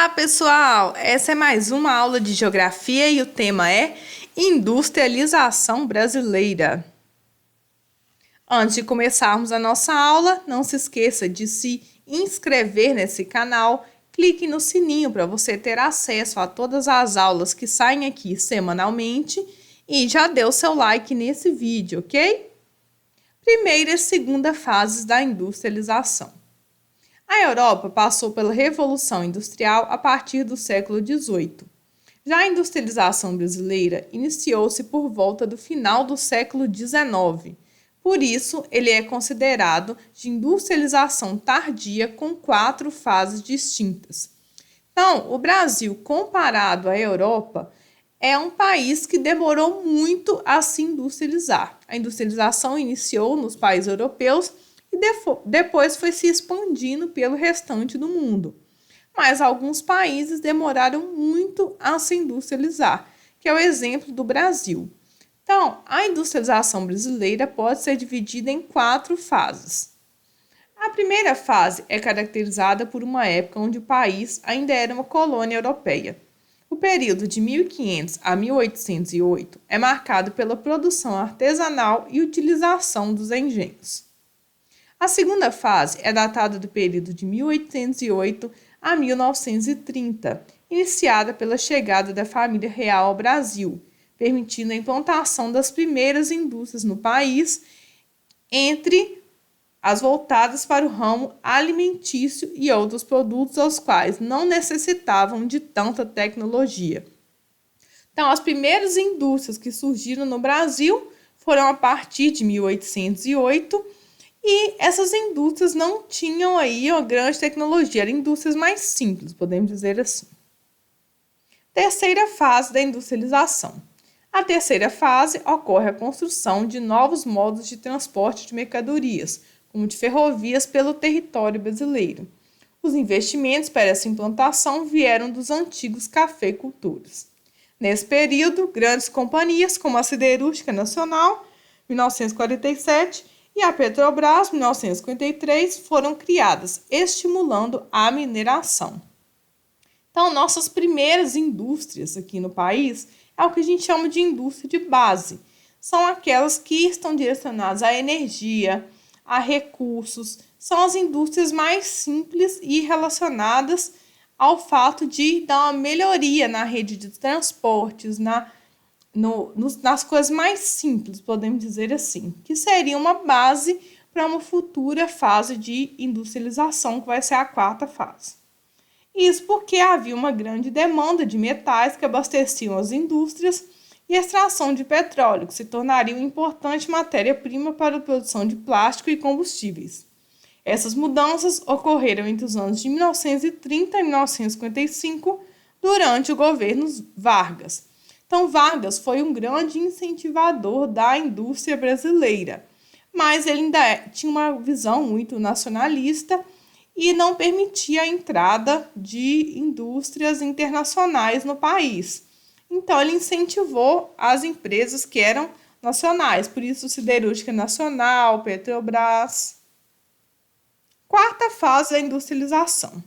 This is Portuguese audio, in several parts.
Olá, pessoal! Essa é mais uma aula de geografia e o tema é industrialização brasileira. Antes de começarmos a nossa aula, não se esqueça de se inscrever nesse canal, clique no sininho para você ter acesso a todas as aulas que saem aqui semanalmente e já dê o seu like nesse vídeo, ok? Primeira e segunda fases da industrialização. A Europa passou pela Revolução Industrial a partir do século XVIII. Já a industrialização brasileira iniciou-se por volta do final do século XIX. Por isso, ele é considerado de industrialização tardia com 4 fases distintas. Então, o Brasil, comparado à Europa, é um país que demorou muito a se industrializar. A industrialização iniciou nos países europeus e depois foi se expandindo pelo restante do mundo. Mas alguns países demoraram muito a se industrializar, que é o exemplo do Brasil. Então, a industrialização brasileira pode ser dividida em 4 fases. A primeira fase é caracterizada por uma época onde o país ainda era uma colônia europeia. O período de 1500 a 1808 é marcado pela produção artesanal e utilização dos engenhos. A segunda fase é datada do período de 1808 a 1930, iniciada pela chegada da família real ao Brasil, permitindo a implantação das primeiras indústrias no país, entre as voltadas para o ramo alimentício e outros produtos aos quais não necessitavam de tanta tecnologia. Então, as primeiras indústrias que surgiram no Brasil foram a partir de 1808, e essas indústrias não tinham aí uma grande tecnologia, eram indústrias mais simples, podemos dizer assim. Terceira fase da industrialização. A terceira fase ocorre a construção de novos modos de transporte de mercadorias, como de ferrovias pelo território brasileiro. Os investimentos para essa implantação vieram dos antigos cafeicultores. Nesse período, grandes companhias como a Siderúrgica Nacional, 1947, e a Petrobras, 1953, foram criadas, estimulando a mineração. Então, nossas primeiras indústrias aqui no país é o que a gente chama de indústria de base. São aquelas que estão direcionadas à energia, a recursos, são as indústrias mais simples e relacionadas ao fato de dar uma melhoria na rede de transportes, nas coisas mais simples, podemos dizer assim, que seria uma base para uma futura fase de industrialização, que vai ser a 4ª fase. Isso porque havia uma grande demanda de metais que abasteciam as indústrias e a extração de petróleo, que se tornaria uma importante matéria-prima para a produção de plástico e combustíveis. Essas mudanças ocorreram entre os anos de 1930 e 1955, durante o governo Vargas. Então, Vargas foi um grande incentivador da indústria brasileira, mas ele ainda tinha uma visão muito nacionalista e não permitia a entrada de indústrias internacionais no país. Então, ele incentivou as empresas que eram nacionais, por isso Siderúrgica Nacional, Petrobras. 4ª fase da industrialização.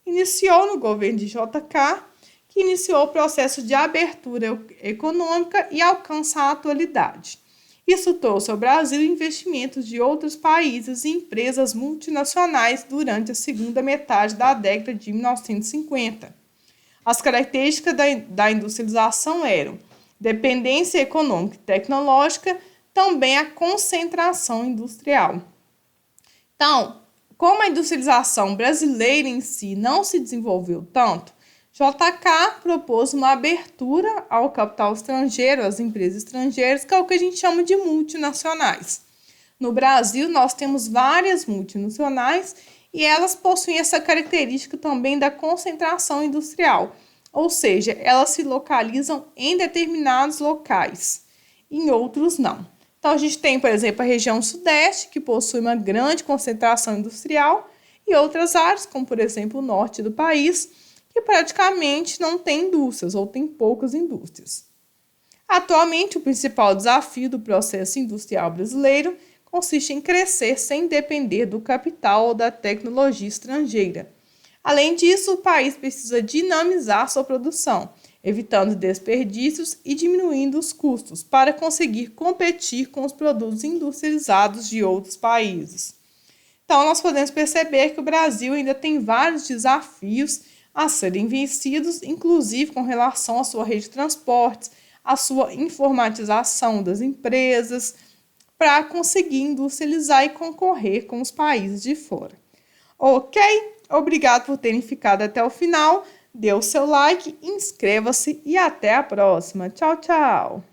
Iniciou no governo de JK, que iniciou o processo de abertura econômica e alcança a atualidade. Isso trouxe ao Brasil investimentos de outros países e empresas multinacionais durante a segunda metade da década de 1950. As características da industrialização eram dependência econômica e tecnológica, também a concentração industrial. Então, como a industrialização brasileira em si não se desenvolveu tanto, JK propôs uma abertura ao capital estrangeiro, às empresas estrangeiras, que é o que a gente chama de multinacionais. No Brasil, nós temos várias multinacionais e elas possuem essa característica também da concentração industrial, ou seja, elas se localizam em determinados locais, em outros não. Então, a gente tem, por exemplo, a região sudeste, que possui uma grande concentração industrial, e outras áreas, como, por exemplo, o norte do país, que praticamente não tem indústrias ou tem poucas indústrias. Atualmente, o principal desafio do processo industrial brasileiro consiste em crescer sem depender do capital ou da tecnologia estrangeira. Além disso, o país precisa dinamizar sua produção, evitando desperdícios e diminuindo os custos para conseguir competir com os produtos industrializados de outros países. Então, nós podemos perceber que o Brasil ainda tem vários desafios a serem vencidos, inclusive com relação à sua rede de transportes, à sua informatização das empresas, para conseguir industrializar e concorrer com os países de fora. Ok? Obrigado por terem ficado até o final. Dê o seu like, inscreva-se e até a próxima. Tchau, tchau!